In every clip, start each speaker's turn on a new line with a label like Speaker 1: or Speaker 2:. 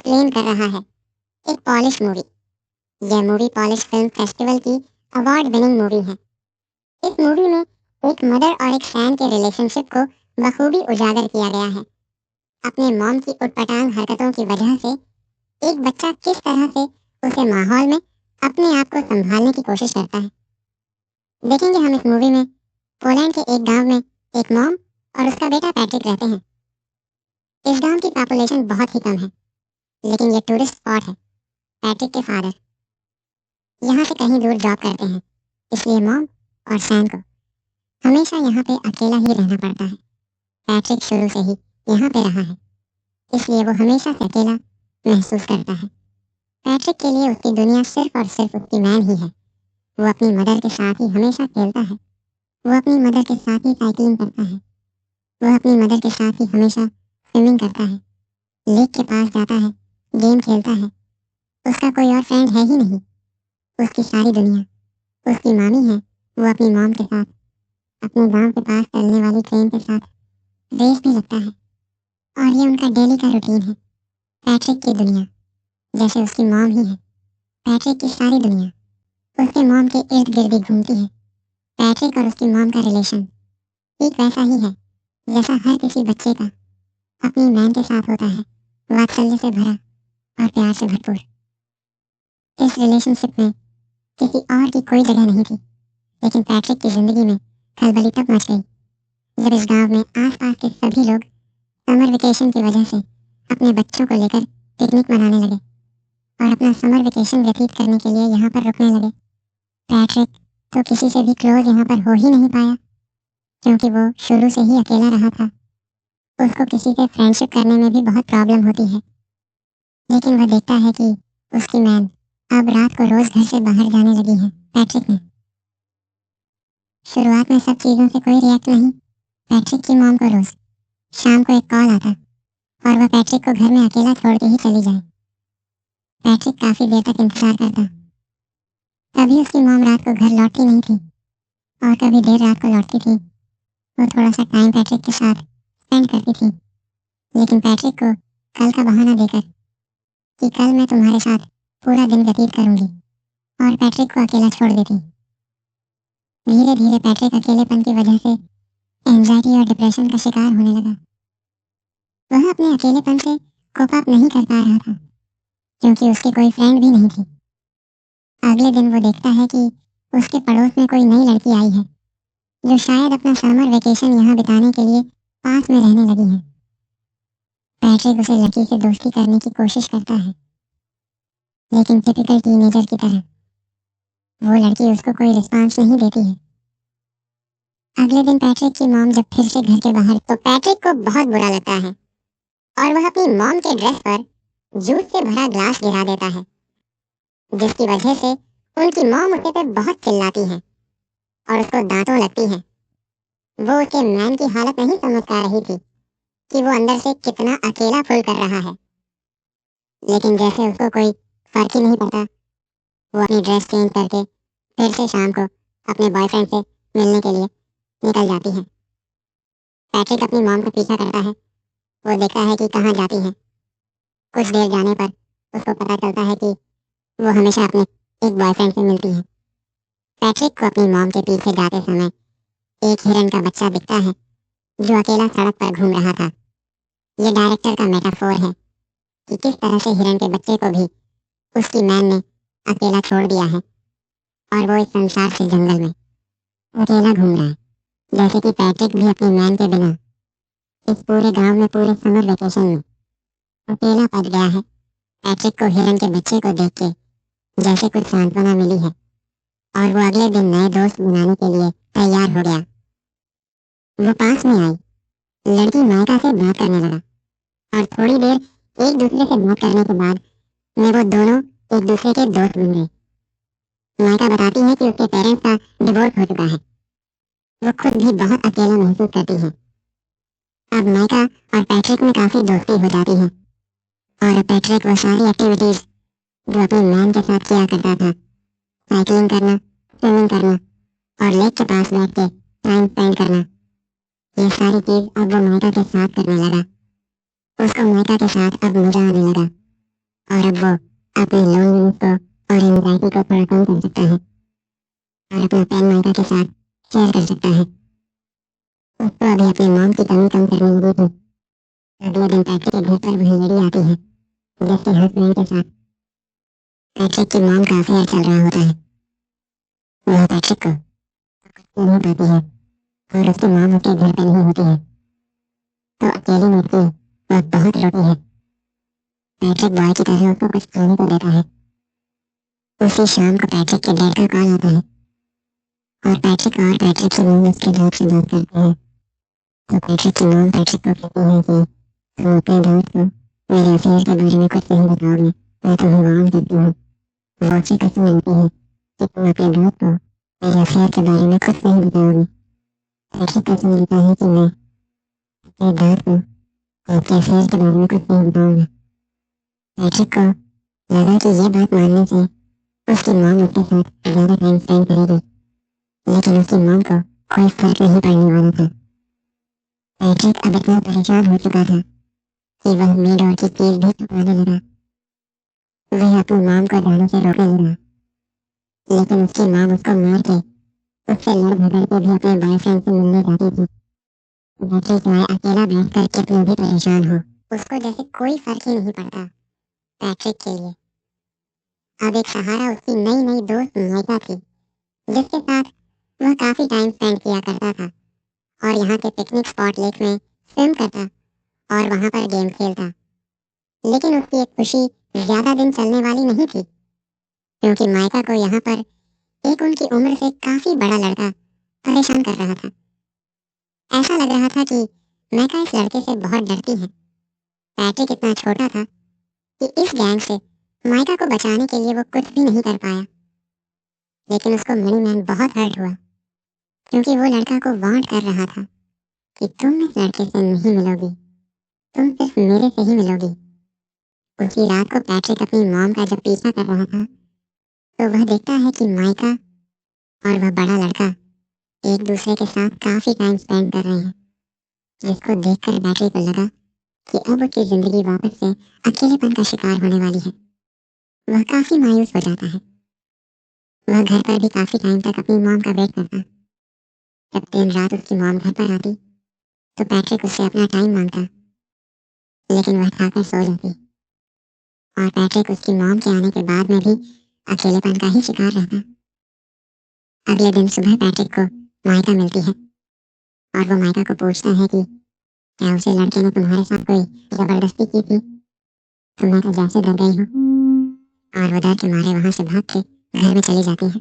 Speaker 1: Explain कर रहा है। एक पॉलिश मूवी। यह मूवी पॉलिश फिल्म फेस्टिवल की अवार्ड विनिंग मूवी है। इस मूवी में एक मदर और एक फैन के रिलेशनशिप को बखूबी उजागर किया गया है। अपने मॉम की उटपटांग हरकतों की वजह से एक बच्चा किस तरह से उसे माहौल में अपने आप को संभालने की कोशिश करता है। देखेंगे हम इस मूवी में पोलैंड के एक गांव में एक मॉम और उसका बेटा पैट्रिक रहते हैं। इस गांव की पॉपुलेशन बहुत ही कम है, लेकिन ये टूरिस्ट स्पॉट है। पैट्रिक के फादर यहाँ से कहीं दूर जॉब करते हैं, इसलिए मॉम और सैम को हमेशा यहाँ पे अकेला ही रहना पड़ता है। पैट्रिक शुरू से ही यहाँ पे रहा है, इसलिए वो हमेशा से अकेला महसूस करता है। पैट्रिक के लिए उसकी दुनिया सिर्फ और सिर्फ उसकी वैन ही है। वो अपनी मदर के साथ ही हमेशा खेलता है। वो अपनी मदर के साथ ही साइकिलिंग करता है। वो अपनी मदर के साथ ही हमेशा स्विमिंग करता है, लेक के पास जाता है, गेम खेलता है। उसका कोई और फ्रेंड है ही नहीं। उसकी सारी दुनिया उसकी मामी है। वो अपनी मॉम के साथ अपने गांव के पास चलने वाली ट्रेन के साथ रेस भी लगता है, और ये उनका डेली का रूटीन है। पैट्रिक की दुनिया जैसे उसकी मॉम ही है। पैट्रिक की सारी दुनिया उसके मॉम के इर्द गिर्द ही घूमती है। पैट्रिक और उसकी मॉम का रिलेशन ठीक वैसा ही है जैसा हर किसी बच्चे का अपनी मैन के साथ होता है, वात्सल्य से भरा और प्यार से भरपूर। इस रिलेशनशिप में किसी और की कोई जगह नहीं थी, लेकिन पैट्रिक की जिंदगी में खलबली तब मच गई जब इस गांव में आसपास के सभी लोग समर वेकेशन की वजह से अपने बच्चों को लेकर पिकनिक मनाने लगे और अपना समर वेकेशन व्यतीत करने के लिए यहाँ पर रुकने लगे। पैट्रिक तो किसी से भी क्लोज यहाँ पर हो ही नहीं पाया, क्योंकि वो शुरू से ही अकेला रहा था। उसको किसी से फ्रेंडशिप करने में भी बहुत प्रॉब्लम होती है। लेकिन वह देखता है कि उसकी मैन अब रात को रोज घर से बाहर जाने लगी है। पैट्रिक ने शुरुआत में सब चीजों से कोई रिएक्ट नहीं। पैट्रिक की मॉम को रोज शाम को एक कॉल आता और वह पैट्रिक को घर में अकेला छोड़ के ही चली जाए। पैट्रिक काफी देर तक इंतजार करता। कभी उसकी मॉम रात को घर लौटती नहीं थी और कभी देर रात को लौटती थी। वो थोड़ा सा टाइम पैट्रिक के साथ स्पेंड करती थी, लेकिन पैट्रिक को कल का बहाना देकर कि कल मैं तुम्हारे साथ पूरा दिन व्यतीत करूंगी, और पैट्रिक को अकेला छोड़ देती। धीरे धीरे पैट्रिक अकेलेपन की वजह से एंजाइटी और डिप्रेशन का शिकार होने लगा। वह अपने अकेलेपन से कोप अप नहीं कर पा रहा था, क्योंकि उसकी कोई फ्रेंड भी नहीं थी। अगले दिन वो देखता है कि उसके पड़ोस में कोई नई लड़की आई है, जो शायद अपना समर वेकेशन यहाँ बिताने के लिए पास में रहने लगी है। पैट्रिक उसे लड़की से दोस्ती करने की कोशिश करता है, लेकिन टिपिकल टीनेजर की तरह वो लड़की उसको कोई रिस्पांस नहीं देती है। अगले दिन पैट्रिक की मॉम जब फिर से घर के बाहर, तो पैट्रिक को बहुत बुरा लगता है और वह अपनी मॉम के ड्रेस पर जूस से भरा ग्लास गिरा देता है, जिसकी वजह से उनकी मॉम उसे पे बहुत चिल्लाती है और उसको डांटों लगती है। वो उसके मैन की हालत नहीं समझ पा रही थी कि वो अंदर से कितना अकेला फील कर रहा है, लेकिन जैसे उसको कोई फर्क ही नहीं पड़ता, वो अपनी ड्रेस चेंज करके फिर से शाम को अपने बॉयफ्रेंड से मिलने के लिए निकल जाती है। पैट्रिक अपनी मॉम का पीछा करता है। वो देखता है कि कहाँ जाती है। कुछ देर जाने पर उसको पता चलता है कि वो हमेशा अपने एक बॉयफ्रेंड से मिलती है। पैट्रिक को अपनी मॉम के पीछे जाते समय एक हिरन का बच्चा दिखता है जो अकेला सड़क पर घूम रहा था। ये डायरेक्टर का मेटाफोर है कि किस तरह से हिरन के बच्चे को भी उसकी मैन ने अकेला छोड़ दिया है और वो इस संसार से जंगल में अकेला घूम रहा है, जैसे कि पैट्रिक भी अपनी मैन के बिना इस पूरे गांव में पूरे समर वेकेशन में अकेला पड़ गया है। पैट्रिक को हिरन के बच्चे को देख के जैसे कुछ सांत्वना मिली है और वो अगले दिन नए दोस्त बनाने के लिए तैयार हो गया। वो पास में आई, लड़की माइका से बात करने लगा और थोड़ी देर एक दूसरे से बात करने के बाद में वो दोनों एक दूसरे के दोस्त बन गए। माइका बताती है कि उसके पेरेंट्स का डिवोर्स हो चुका है। वो खुद भी बहुत अकेला महसूस करती है। अब माइका और पैट्रिक में काफी दोस्ती हो जाती है और अब पैट्रिक वो सारी एक्टिविटीज जो अपने मैन के साथ किया करता था, साइकिलिंग करना, स्विमिंग करना और लेक के पास बैठ के टाइम स्पेंड करना, ये सारी चीज अब वो माइका के साथ करने लगा। उसको माइका के साथ अब मजा आने लगा। और अब वो अपने लोनलीनेस को और एंजाइटी को थोड़ा कम कर सकता है और अपना पेन माइका के साथ शेयर कर सकता है। उसको अभी अपनी मॉम की कमी कम करनी लगी थी। अगले दिन पैट्रिक के घर पर वही लेडी आती है जिसके हस्बैंड के साथ पैट्रिक की मॉम का अफेयर चल रहा होता है। वह पैट्रिक को नहीं पाती है और उसकी मॉम उसके घर पर नहीं होती है, तो अकेली में उसकी वह बहुत रोती है। पैट्रिक बॉय की तरह उसको कुछ खाने को देता है। उसी शाम को पैट्रिक के डैड का कॉल आता है और पैट्रिक की मॉम उसके डैड से बात करते हैं। तो पैट्रिक की मॉम पैट्रिक को कहती है कि तुम अपने दोस्त को मेरे अफेयर के बारे में कुछ नहीं बताओगे, मैं तुम्हें वार्न करती हूँ। वो उससे कसम लेती है कि तुम अपने दोस्त को मेरे अफेयर के बारे में कुछ नहीं बताओगे। पैट्रिक कसम लेता है कि मैं अपने दोस्त को आपके अफेयर के बारे में कुछ नहीं बताऊंगा। पैट्रिक को लगा कि ये बात मानने से उसकी मॉम उसके साथ ज्यादा टाइम स्पेंड करेगी, लेकिन उसकी मॉम को कोई फर्क नहीं पड़ने वाला था। पैट्रिक अब इतना परेशान हो चुका था कि वह मेडोर की चीज भी छुपाने लगा। वह अपनी मॉम को जाने से रोकने लगा, लेकिन उसकी मॉम उसको मार के उससे लड़ झगड़ के भी अपने बॉयफ्रेंड से मिलने जाती थी। बैटरी चाहे अकेला बैठकर कितना भी परेशान हो, उसको जैसे कोई फर्क ही नहीं पड़ता। पैट्रिक के लिए अब एक सहारा उसकी नई नई दोस्त माइका थी, जिसके साथ वह काफी टाइम स्पेंड किया करता था और यहाँ के पिकनिक स्पॉट लेक में स्विम करता और वहां पर गेम खेलता। लेकिन उसकी एक खुशी ज्यादा दिन चलने वाली नहीं थी, क्योंकि माइका को यहाँ पर एक उनकी उम्र से काफी बड़ा लड़का परेशान कर रहा था। ऐसा लग रहा था कि माइका इस लड़के से बहुत डरती है। पैट्रिक इतना छोटा था कि इस गैंग से माइका को बचाने के लिए वो कुछ भी नहीं कर पाया, लेकिन उसको मनी मैन बहुत हर्ट हुआ, क्योंकि वो लड़का को वांट कर रहा था कि तुम इस लड़के से नहीं मिलोगी, तुम सिर्फ मेरे से ही मिलोगी। उसी रात को पैट्रिक अपनी मॉम का जब पीछा कर रहा था, तो वह देखता है कि माइका और वह बड़ा लड़का एक दूसरे के साथ काफी टाइम स्पेंड कर रहे हैं, जिसको देखकर पैट्रिक को लगा कि अब उसकी जिंदगी वापस से अकेलेपन का शिकार होने वाली है। वह काफी मायूस हो जाता है। वह घर पर भी काफी टाइम तक अपनी मॉम का वेट करता। जब दिन रात उसकी मॉम घर पर आती, तो पैट्रिक उससे अपना टाइम मांगता, लेकिन वह खाकर सो जाती और पैट्रिक उसकी मॉम के आने के बाद में भी अकेलेपन का ही शिकार रहता। अगले दिन सुबह पैट्रिक को माइका मिलती है और वो माइका को पूछता है कि क्या उसे लड़के ने तुम्हारे साथ कोई जबरदस्ती की थी। तो माइका जैसे डर गई हो और वो डर के मारे वहां से भाग के घर में चली जाती है।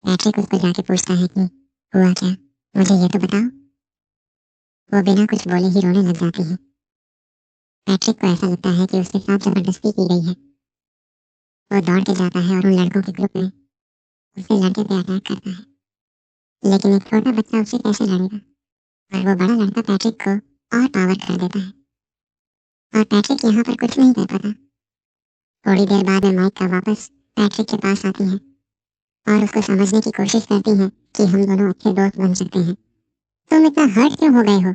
Speaker 1: पैट्रिक उसको जाके पूछता है कि हुआ क्या, मुझे ये तो बताओ। वो बिना कुछ बोले ही रोने लग जाती है। पैट्रिक को ऐसा लगता है कि उसके साथ जबरदस्ती की गई है। वो दौड़ के जाता है और उन लड़कों के ग्रुप में उसे लड़के पे अटैक करता है, लेकिन एक छोटा बच्चा उससे कैसे लड़ेगा। और वो बड़ा लड़का पैट्रिक को और पावर कर देता है और पैट्रिक यहाँ पर कुछ नहीं कर पाता। थोड़ी देर बाद में माइका वापस पैट्रिक के पास आती है और उसको समझने की कोशिश करती है कि हम दोनों अच्छे दोस्त बन सकते हैं। तुम इतना हर्ट क्यों हो गए हो।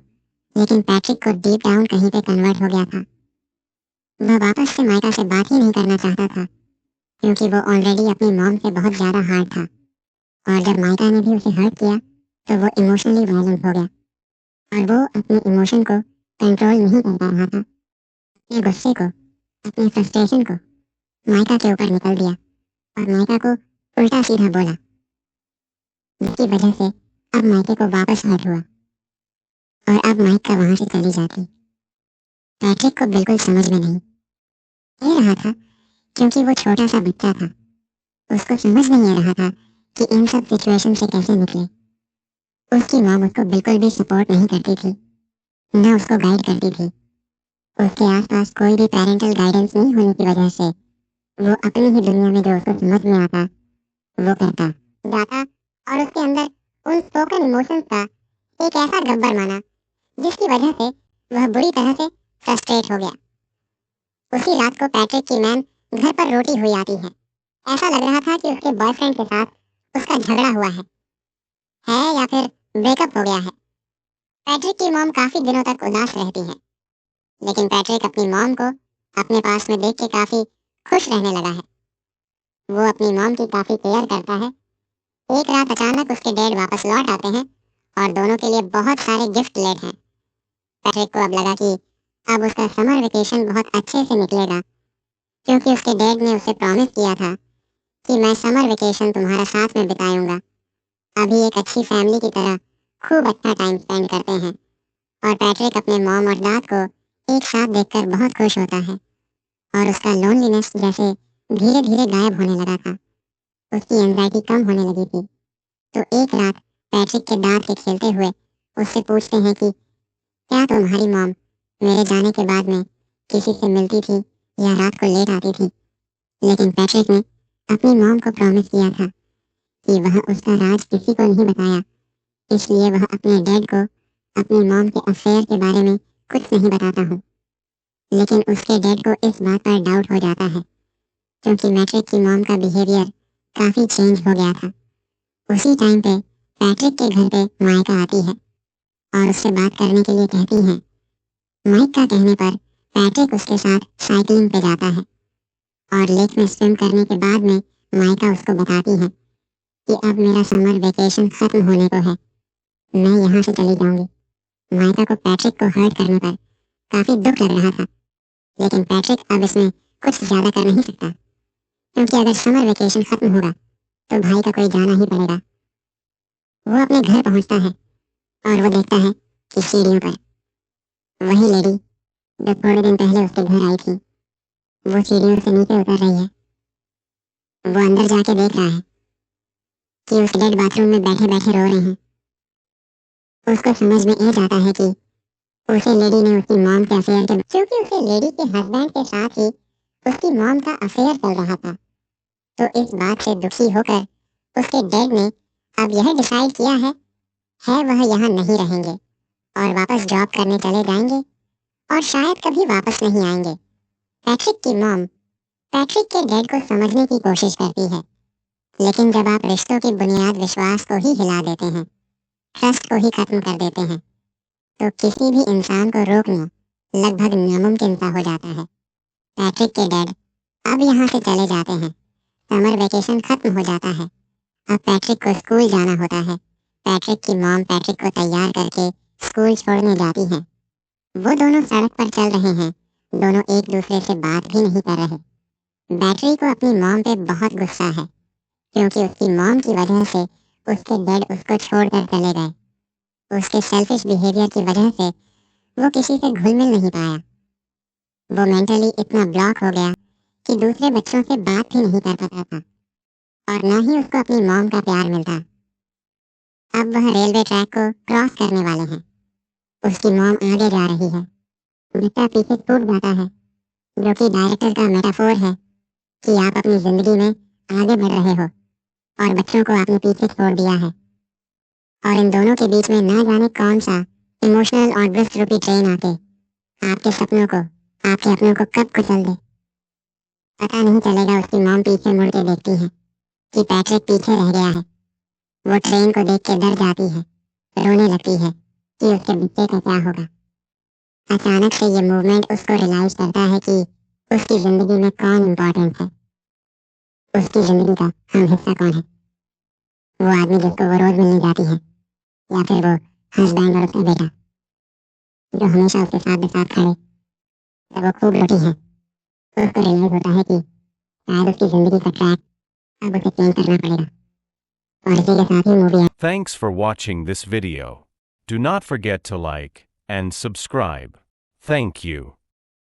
Speaker 1: लेकिन पैट्रिक को डीप डाउन कहीं पे कन्वर्ट हो गया था। वह वापस से माइका से बात ही नहीं करना चाहता था, क्योंकि वो ऑलरेडी अपनी मॉम से बहुत ज्यादा हार्ड था और जब माइका ने भी उसे हर्ट किया तो वो इमोशनली वायलेंट हो गया और वो अपने इमोशन को कंट्रोल नहीं कर पा रहा था। अपने गुस्से को, अपने फ्रस्ट्रेशन को माइका के ऊपर निकल दिया और माइका को उल्टा सीधा बोला, जिसकी वजह से अब माइके को वापस हर्ट हुआ और अब माइका वहां से चली जाती। पैट्रिक को बिल्कुल समझ में नहीं आ रहा था, क्योंकि वो छोटा सा बच्चा था। उसको समझ नहीं आ रहा था कि इन सब सिचुएशन से कैसे निकले। उसकी मॉम उसको बिल्कुल भी सपोर्ट नहीं करती थी, न उसको गाइड करती थी। उसके आसपास कोई भी पेरेंटल गाइडेंस नहीं होने की वजह से वो अपनी ही दुनिया में जो उसको समझ में आता वो करता जाता और उसके अंदर उन स्पोकन इमोशंस का एक ऐसा गब्बर माना, जिसकी वजह से वह बुरी तरह से फ्रस्ट्रेट हो गया। उसी रात को पैट्रिक की मैम घर पर रोती हुई आती है। ऐसा लग रहा था कि उसके बॉयफ्रेंड के साथ उसका झगड़ा हुआ है या फिर ब्रेकअप हो गया है। पैट्रिक की मॉम काफी दिनों तक उदास रहती है, लेकिन पैट्रिक अपनी मॉम को अपने पास में देख के काफी खुश रहने लगा है। वो अपनी मॉम की काफी केयर करता है। एक रात अचानक उसके डैड वापस लौट आते हैं और दोनों के लिए बहुत सारे गिफ्ट लेट हैं। पैट्रिक को अब लगा कि अब उसका समर वेकेशन बहुत अच्छे से निकलेगा, क्योंकि उसके डैड ने उसे प्रॉमिस किया था कि मैं समर वेकेशन तुम्हारा साथ में बिताऊंगा। अभी एक अच्छी फैमिली की तरह खूब अच्छा टाइम स्पेंड करते हैं और पैट्रिक अपने मॉम और डैड को एक साथ देखकर बहुत खुश होता है और उसका लोनलीनेस जैसे धीरे धीरे गायब होने लगा था। उसकी एंजाइटी कम होने लगी थी। तो एक रात पैट्रिक के डैड से खेलते हुए उससे पूछते हैं कि क्या तुम्हारी मॉम मेरे जाने के बाद में किसी से मिलती थी या रात को लेट आती थी? लेकिन पैट्रिक ने अपनी मॉम को प्रॉमिस किया था कि वह उसका राज किसी को नहीं बताया, इसलिए वह अपने डैड को अपनी मॉम के अफेयर के बारे में कुछ नहीं बताता हूँ। लेकिन उसके डैड को इस बात पर डाउट हो जाता है, क्योंकि पैट्रिक की मॉम का बिहेवियर काफी चेंज हो गया था। उसी टाइम पे पैट्रिक के घर पे माइका आती है और उससे बात करने के लिए कहती है। माइक का कहने पर पैट्रिक उसके साथ साइकिलिंग पे जाता है और लेक में स्विम करने के बाद में माइका उसको बताती है कि अब मेरा समर वेकेशन खत्म होने को है, मैं यहाँ से चली जाऊंगी। माइका को पैट्रिक को हर्ट करने पर काफी दुख लग रहा था, लेकिन पैट्रिक अब इसमें कुछ ज्यादा कर नहीं सकता, क्योंकि अगर समर वेकेशन खत्म होगा तो भाई का कोई जाना ही पड़ेगा। वो अपने घर पहुंचता है और वो देखता है कि सीढ़ियों पर वही लेडी जो थोड़े दिन पहले उसके घर आई थी, वो सीढ़ियों से नीचे उतर रही है। वो अंदर जाके देख रहा है कि उस डेड बाथरूम में बैठे बैठे रो रहे हैं। उसको समझ में आ जाता है कि उसे लेडी ने उसकी मॉम के अफेयर के क्योंकि उसे लेडी के हस्बैंड के साथ ही उसकी मॉम का अफेयर चल रहा था। तो इस बात से दुखी होकर उसके डैड ने अब यह डिसाइड किया है वह यहाँ नहीं रहेंगे और वापस जॉब करने चले जाएंगे और शायद कभी वापस नहीं आएंगे। पैट्रिक की मॉम पैट्रिक के डैड को समझने की कोशिश करती है, लेकिन जब आप रिश्तों की बुनियाद विश्वास को ही हिला देते हैं, ट्रस्ट को ही खत्म कर देते हैं, तो किसी भी इंसान को रोकना लगभग नामुमकिन सा हो जाता है। पैट्रिक के डैड अब यहाँ से चले जाते हैं। समर वेकेशन खत्म हो जाता है। अब पैट्रिक को स्कूल जाना होता है। पैट्रिक की मॉम पैट्रिक को तैयार करके स्कूल छोड़ने जाती है। वो दोनों सड़क पर चल रहे हैं। दोनों एक दूसरे से बात भी नहीं कर रहे। बैटरी को अपनी मॉम पे बहुत गुस्सा है, क्योंकि उसकी मॉम की वजह से उसके डैड उसको छोड़कर चले गए। उसके सेल्फिश बिहेवियर की वजह से वो किसी से घुल मिल नहीं पाया। वो मेंटली इतना ब्लॉक हो गया कि दूसरे बच्चों से बात भी नहीं कर पाता था और न ही उसको अपनी मॉम का प्यार मिलता। अब वह रेलवे ट्रैक को क्रॉस करने वाले हैं। उसकी मॉम आगे जा रही है। बच्चा पीछे छूट जाता है, जो कि डायरेक्टर का मेटाफोर है कि आप अपनी जिंदगी में आगे बढ़ रहे हो और बच्चों को आपने पीछे छोड़ दिया है। और इन दोनों के बीच में ना जाने कौन सा इमोशनल और ग्रस्त रूपी ट्रेन आके आपके सपनों को आपके अपनों को कब कुचल दे। पता नहीं चलेगा। उसकी मॉम पीछे मुड़ के देखती है कि पैट्रिक पीछे रह गया है। वो ट्रेन को देख के डर जाती है, रोने लगती है कि उसके बच्चे का क्या होगा। अचानक से ये मूवमेंट उसको रियलाइज करता है कि उसकी जिंदगी में कौन इम्पोर्टेंट है, उसकी जिंदगी का हम हिस्सा कौन है। वो आदमी जिसको वो रोज मिलने जाती है, या फिर वो हस्बैंड और उसका बेटा जो हमेशा उसके साथ साथ खड़े जब वो खूब रोटी है। तो उसको रियलाइज होता है कि शायद उसकी जिंदगी का ट्रैक अब उसे चेंज करना पड़ेगा। और इसी के साथ ही movie
Speaker 2: Thanks for watching this video. Do not forget to like and subscribe. Thank you.